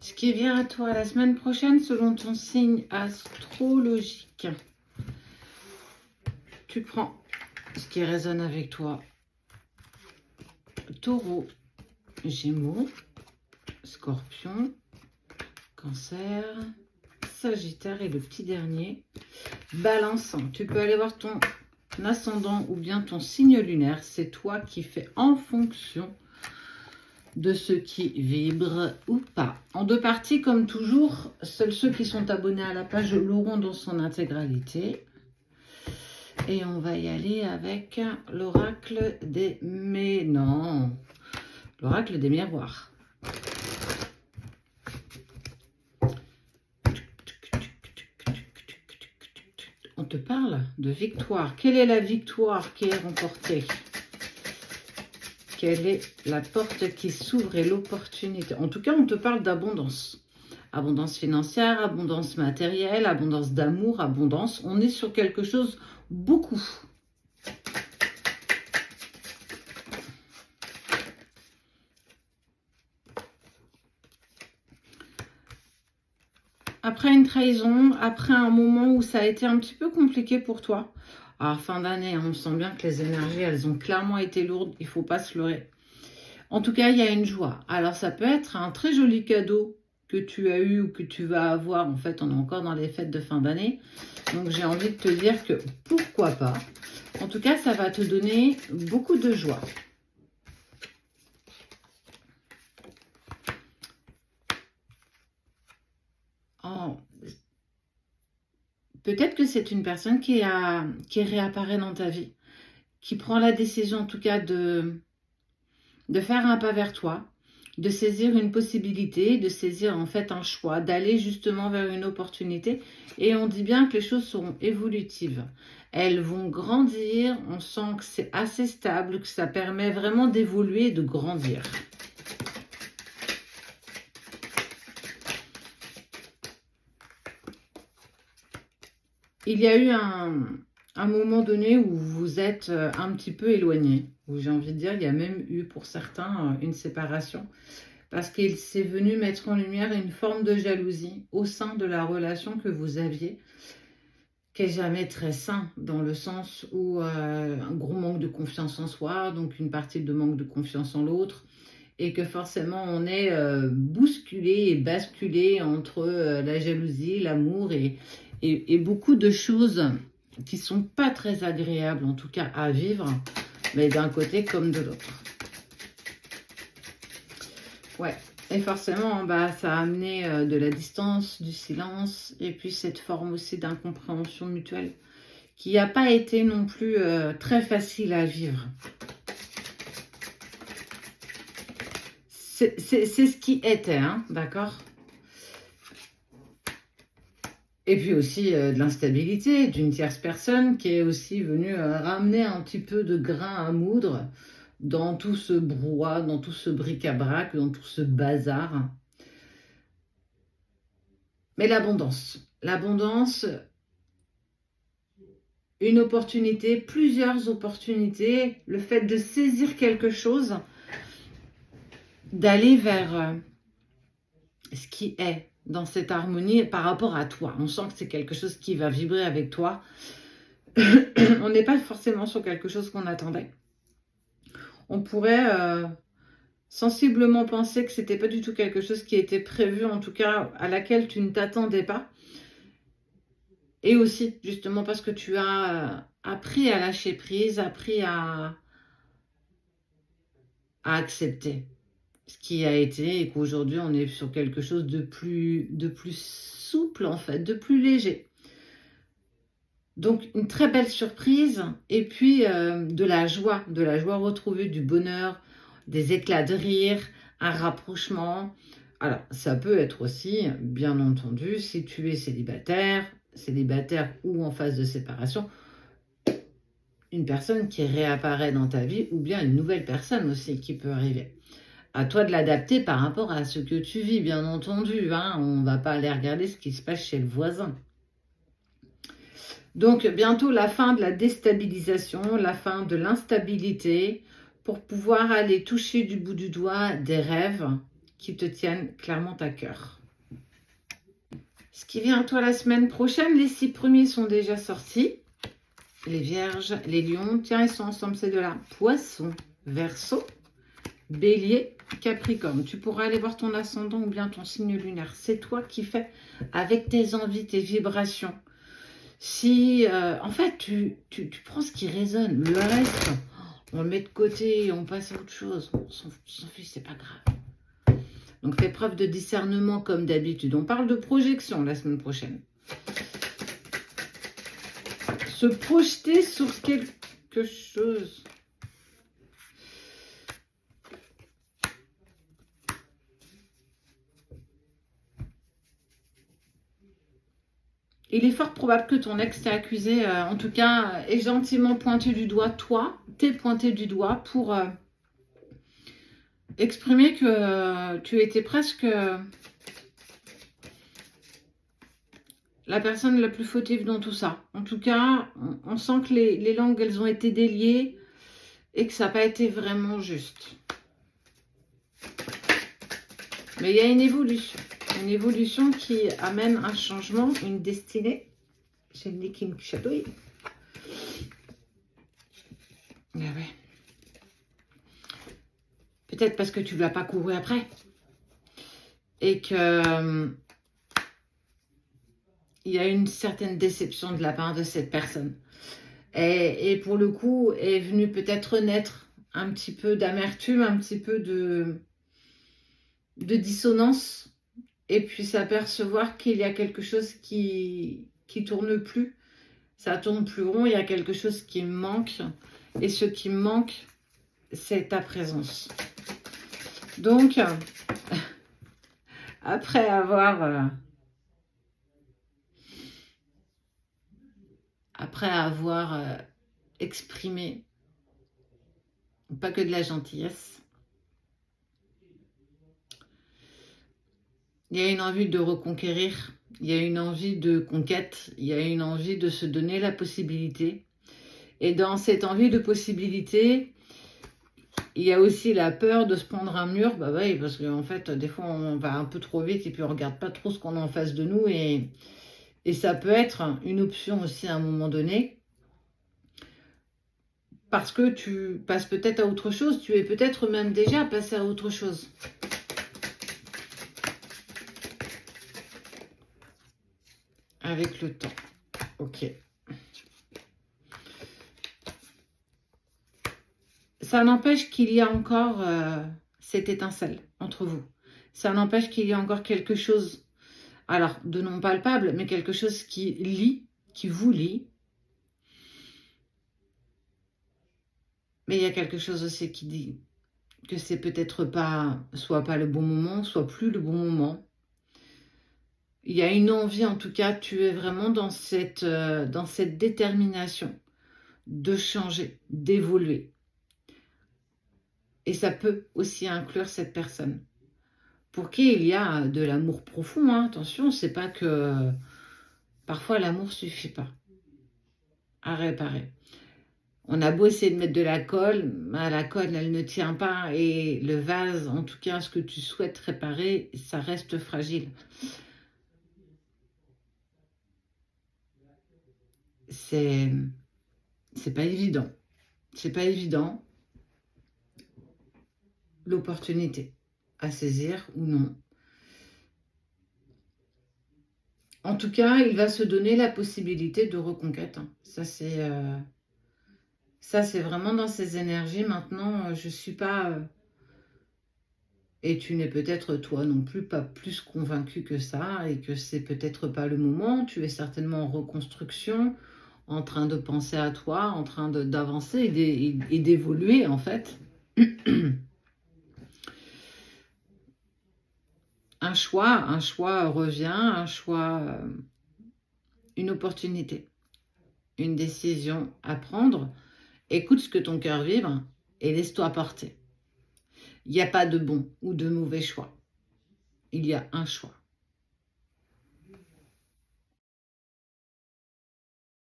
Ce qui vient à toi la semaine prochaine selon ton signe astrologique. Tu prends ce qui résonne avec toi. Taureau, Gémeaux, Scorpion, Cancer, Sagittaire et le petit dernier, Balance. Tu peux aller voir ton ascendant ou bien ton signe lunaire. C'est toi qui fais en fonction de ceux qui vibrent ou pas. En deux parties, comme toujours, seuls ceux qui sont abonnés à la page l'auront dans son intégralité. Et on va y aller avec l'oracle des... Mais non, l'oracle des miroirs. On te parle de victoire. Quelle est la victoire qui est remportée? Quelle est la porte qui s'ouvre et l'opportunité? En tout cas, on te parle d'abondance. Abondance financière, abondance matérielle, abondance d'amour, abondance. On est sur quelque chose beaucoup. Après une trahison, après un moment où ça a été un petit peu compliqué pour toi, alors fin d'année, on sent bien que les énergies, elles ont clairement été lourdes, il ne faut pas se leurrer. En tout cas, il y a une joie. Alors ça peut être un très joli cadeau que tu as eu ou que tu vas avoir. En fait, on est encore dans les fêtes de fin d'année. Donc j'ai envie de te dire que pourquoi pas. En tout cas, ça va te donner beaucoup de joie. Oh. Peut-être que c'est une personne qui réapparaît dans ta vie, qui prend la décision en tout cas de faire un pas vers toi, de saisir une possibilité, de saisir en fait un choix, d'aller justement vers une opportunité. Et on dit bien que les choses seront évolutives. Elles vont grandir, on sent que c'est assez stable, que ça permet vraiment d'évoluer et de grandir. Il y a eu un moment donné où vous êtes un petit peu éloigné, où j'ai envie de dire, il y a même eu pour certains une séparation, parce qu'il s'est venu mettre en lumière une forme de jalousie au sein de la relation que vous aviez, qui n'est jamais très sain, dans le sens où un gros manque de confiance en soi, donc une partie de manque de confiance en l'autre, et que forcément on est bousculé et basculé entre la jalousie, l'amour et beaucoup de choses qui sont pas très agréables, en tout cas à vivre, mais d'un côté comme de l'autre. Ouais, et forcément, bah, ça a amené de la distance, du silence, et puis cette forme aussi d'incompréhension mutuelle qui n'a pas été non plus très facile à vivre. C'est ce qui était, hein, d'accord? Et puis aussi de l'instabilité d'une tierce personne qui est aussi venue ramener un petit peu de grain à moudre dans tout ce brouhaha, dans tout ce bric-à-brac, dans tout ce bazar. Mais l'abondance, une opportunité, plusieurs opportunités, le fait de saisir quelque chose, d'aller vers ce qui est dans cette harmonie par rapport à toi. On sent que c'est quelque chose qui va vibrer avec toi. On n'est pas forcément sur quelque chose qu'on attendait. On pourrait sensiblement penser que c'était pas du tout quelque chose qui était prévu, en tout cas à laquelle tu ne t'attendais pas. Et aussi, justement, parce que tu as appris à lâcher prise, appris à accepter ce qui a été, et qu'aujourd'hui on est sur quelque chose de plus souple en fait, de plus léger. Donc une très belle surprise, et puis de la joie retrouvée, du bonheur, des éclats de rire, un rapprochement. Alors ça peut être aussi, bien entendu, si tu es célibataire ou en phase de séparation, une personne qui réapparaît dans ta vie, ou bien une nouvelle personne aussi qui peut arriver. À toi de l'adapter par rapport à ce que tu vis, bien entendu. Hein. On ne va pas aller regarder ce qui se passe chez le voisin. Donc, bientôt la fin de la déstabilisation, la fin de l'instabilité, pour pouvoir aller toucher du bout du doigt des rêves qui te tiennent clairement à cœur. Ce qui vient à toi la semaine prochaine, les 6 premiers sont déjà sortis. Les Vierges, les Lions, tiens, ils sont ensemble ces deux-là. Poisson, Verseau, Bélier, Capricorne. Tu pourras aller voir ton ascendant ou bien ton signe lunaire. C'est toi qui fais avec tes envies, tes vibrations. Si, en fait, tu prends ce qui résonne. Le reste, on le met de côté et on passe à autre chose. On s'en fiche, c'est pas grave. Donc, fais preuve de discernement comme d'habitude. On parle de projection la semaine prochaine. Se projeter sur quelque chose. Il est fort probable que ton ex t'ait accusé, en tout cas, est gentiment pointé du doigt. Toi, t'es pointé du doigt pour exprimer que tu étais presque la personne la plus fautive dans tout ça. En tout cas, on sent que les langues, elles ont été déliées et que ça n'a pas été vraiment juste. Mais il y a une évolution. Une évolution qui amène un changement, une destinée. J'ai le King Shadow. Ah ouais. Peut-être parce que tu ne l'as pas couru après. Et que il y a une certaine déception de la part de cette personne. Et pour le coup, est venue peut-être naître un petit peu d'amertume, un petit peu de dissonance. Et puis s'apercevoir qu'il y a quelque chose qui tourne plus. Ça tourne plus rond, il y a quelque chose qui me manque. Et ce qui me manque, c'est ta présence. Donc, après avoir exprimé, pas que de la gentillesse, il y a une envie de reconquérir, il y a une envie de conquête, il y a une envie de se donner la possibilité. Et dans cette envie de possibilité, il y a aussi la peur de se prendre un mur. Bah oui, parce qu'en fait, des fois, on va un peu trop vite et puis on ne regarde pas trop ce qu'on a en face de nous. Et ça peut être une option aussi à un moment donné. Parce que tu passes peut-être à autre chose. Tu es peut-être même déjà passé à autre chose. Avec le temps. Ok. Ça n'empêche qu'il y a encore cette étincelle entre vous. Ça n'empêche qu'il y a encore quelque chose, alors de non palpable, mais quelque chose qui lie, qui vous lie. Mais il y a quelque chose aussi qui dit que c'est peut-être pas, soit pas le bon moment, soit plus le bon moment. Il y a une envie, en tout cas, tu es vraiment dans cette détermination de changer, d'évoluer. Et ça peut aussi inclure cette personne pour qui il y a de l'amour profond. Hein. Attention, c'est pas que parfois l'amour suffit pas à réparer. On a beau essayer de mettre de la colle, la colle elle ne tient pas et le vase, en tout cas ce que tu souhaites réparer, ça reste fragile. C'est pas évident. C'est pas évident. L'opportunité à saisir ou non. En tout cas, il va se donner la possibilité de reconquête. Hein. Ça, c'est vraiment dans ses énergies. Maintenant, je ne suis pas... et tu n'es peut-être, toi non plus, pas plus convaincu que ça. Et que c'est peut-être pas le moment. Tu es certainement en reconstruction, en train de penser à toi, en train d'avancer et d'évoluer, en fait. Un choix revient, un choix, une opportunité, une décision à prendre. Écoute ce que ton cœur vibre et laisse-toi porter. Il n'y a pas de bon ou de mauvais choix. Il y a un choix.